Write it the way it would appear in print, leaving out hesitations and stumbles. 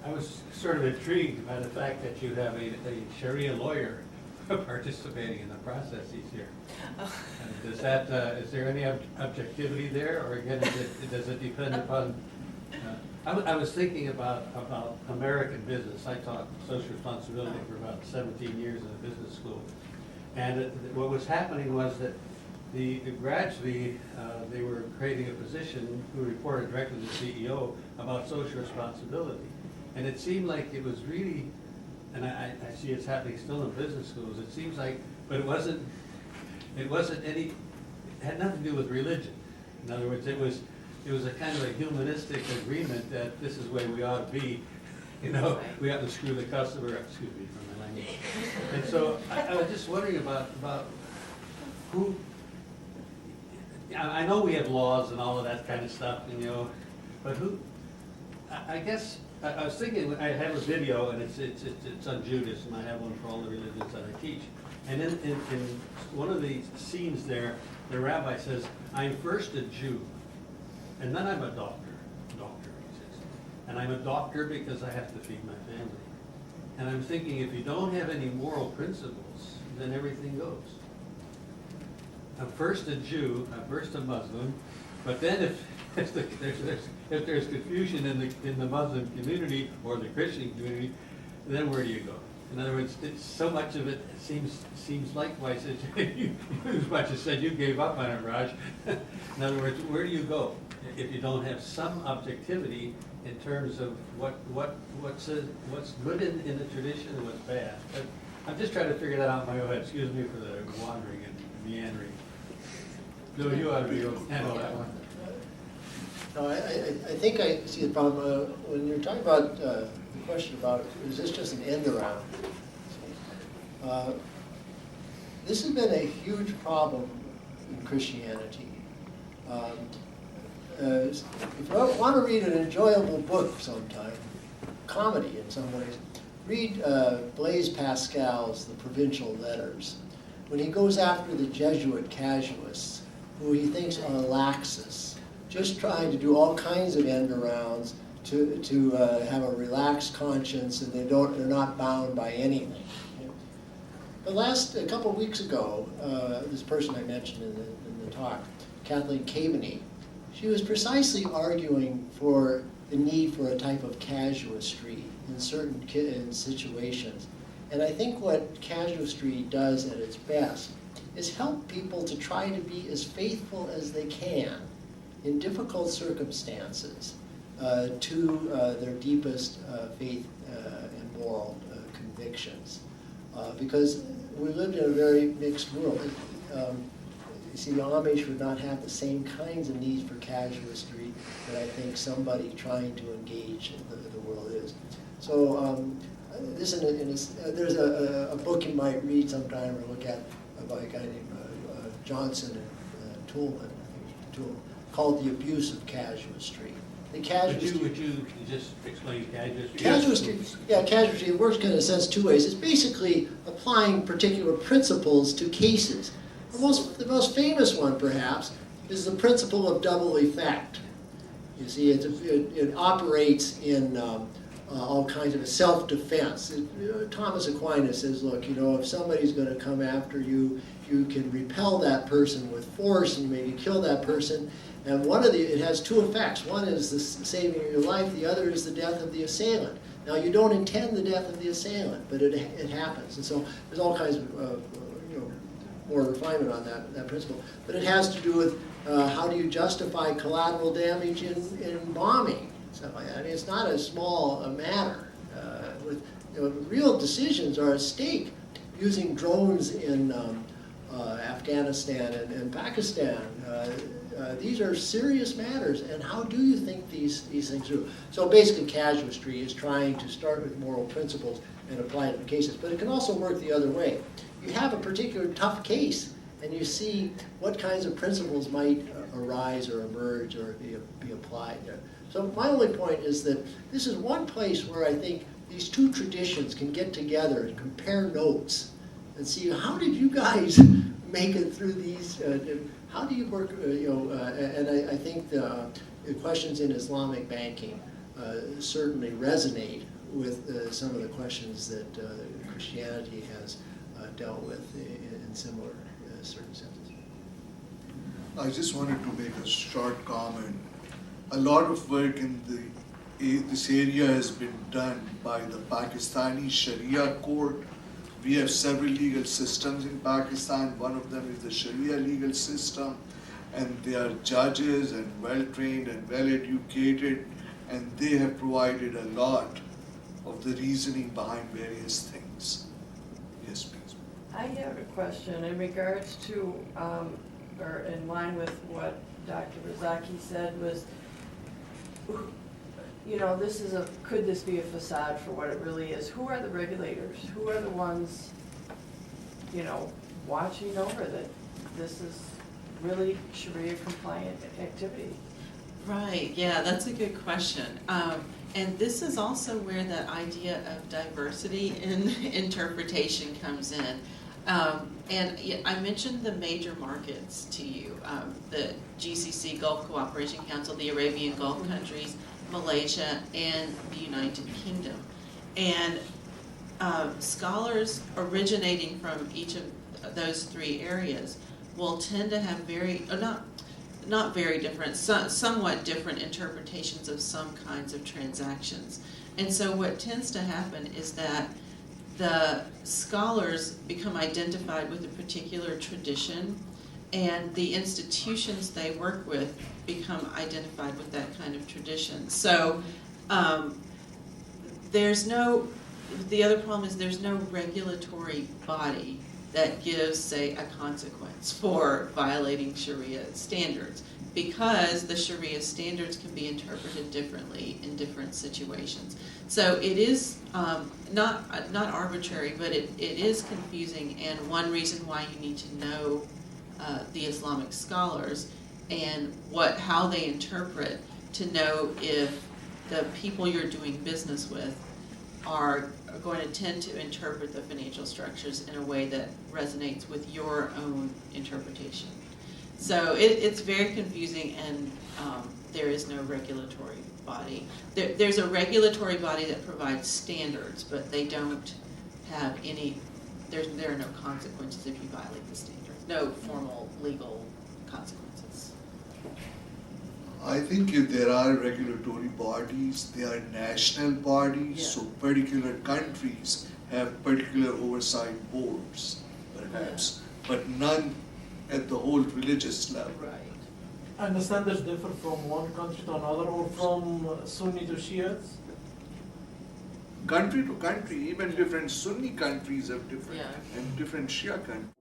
I was sort of intrigued by the fact that you have a Sharia lawyer participating in the processes here. And does that, is there any objectivity there, or again, does it depend upon? I was thinking about American business. I taught social responsibility for about 17 years in a business school, and what was happening was that gradually they were creating a position who reported directly to the CEO about social responsibility. And it seemed like it was really, and I see it's happening still in business schools, it seems like, but it wasn't any, it had nothing to do with religion. In other words, it was a kind of a humanistic agreement that this is the way we ought to be. You know, we ought to screw the customer up, excuse me for my language. And so I was just wondering about who, I know we have laws and all of that kind of stuff, you know, but who, I guess, I was thinking, I have a video, and it's on Judas, and I have one for all the religions that I teach. And in one of the scenes there, the rabbi says, I'm first a Jew, and then I'm a doctor, he says. And I'm a doctor because I have to feed my family. And I'm thinking, if you don't have any moral principles, then everything goes. I'm first a Jew, I'm first a Muslim, but then if there's confusion in the Muslim community or the Christian community, then where do you go? In other words, so much of it seems likewise. As much as said you gave up on it, Raj. In other words, where do you go if you don't have some objectivity in terms of what's good in the tradition and what's bad? But I'm just trying to figure that out in my own head. Excuse me for the wandering and meandering. No, you ought to be able to handle that one. No, I think I see the problem when you're talking about the question about is this just an end around? This has been a huge problem in Christianity. If you want to read an enjoyable book sometime, comedy in some ways, read Blaise Pascal's The Provincial Letters. When he goes after the Jesuit casuists, who he thinks are laxists, just trying to do all kinds of end arounds to have a relaxed conscience, and they're not bound by anything. But a couple of weeks ago, this person I mentioned in the talk, Kathleen Caveney, she was precisely arguing for the need for a type of casuistry in certain situations. And I think what casuistry does at its best is help people to try to be as faithful as they can in difficult circumstances to their deepest faith and moral convictions. Because we lived in a very mixed world. You see, the Amish would not have the same kinds of needs for casuistry that I think somebody trying to engage in the world is. So there's a book you might read sometime or look at by a guy named Johnson and Toolman, called The Abuse of Casuistry. The casuistry. Would you just explain casuistry? Casuistry, yeah, casuistry works kind of in a sense two ways. It's basically applying particular principles to cases. The most famous one, perhaps, is the principle of double effect. You see, it operates in all kinds of self-defense. Thomas Aquinas says, look, if somebody's going to come after you, you can repel that person with force and maybe kill that person. And it has two effects. One is the saving of your life. The other is the death of the assailant. Now, you don't intend the death of the assailant, but it happens. And so there's all kinds of more refinement on that principle. But it has to do with how do you justify collateral damage in bombing, stuff like that. I mean, it's not a small matter. Real decisions are at stake. Using drones in Afghanistan and Pakistan. These are serious matters, and how do you think these things through? So basically casuistry is trying to start with moral principles and apply it to cases, but it can also work the other way. You have a particular tough case, and you see what kinds of principles might arise or emerge or be applied there. So my only point is that this is one place where I think these two traditions can get together and compare notes and see how did you guys make it through these, how do you work, and I think the questions in Islamic banking certainly resonate with some of the questions that Christianity has dealt with in similar circumstances. I just wanted to make a short comment. A lot of work in this area has been done by the Pakistani Sharia court. We have several legal systems in Pakistan. One of them is the Sharia legal system, and they are judges and well-trained and well-educated, and they have provided a lot of the reasoning behind various things. Yes, please. I have a question in regards to, or in line with what Dr. Razaki said was, you know, could this be a facade for what it really is? Who are the regulators? Who are the ones, you know, watching over that this is really Sharia compliant activity? Right, yeah, that's a good question. And this is also where the idea of diversity in interpretation comes in. And I mentioned the major markets to you, the GCC, Gulf Cooperation Council, the Arabian Gulf countries, Malaysia, and the United Kingdom. And scholars originating from each of those three areas will tend to have not very different, somewhat different interpretations of some kinds of transactions. And so what tends to happen is that the scholars become identified with a particular tradition, and the institutions they work with become identified with that kind of tradition. So the other problem is there's no regulatory body that gives, say, a consequence for violating Sharia standards, because the Sharia standards can be interpreted differently in different situations. So it is not arbitrary, but it is confusing, and one reason why you need to know the Islamic scholars and how they interpret, to know if the people you're doing business with are going to tend to interpret the financial structures in a way that resonates with your own interpretation. So it's very confusing, and there is no regulatory body. There's a regulatory body that provides standards, but they don't have any, there are no consequences if you violate the standards, no formal legal consequences. I think if there are regulatory bodies, they are national bodies, so particular countries have particular oversight boards, perhaps, but none at the whole religious level. Right. And the standards differ from one country to another, or from Sunni to Shias? Country to country, even different Sunni countries have different, Yeah. and different Shia countries.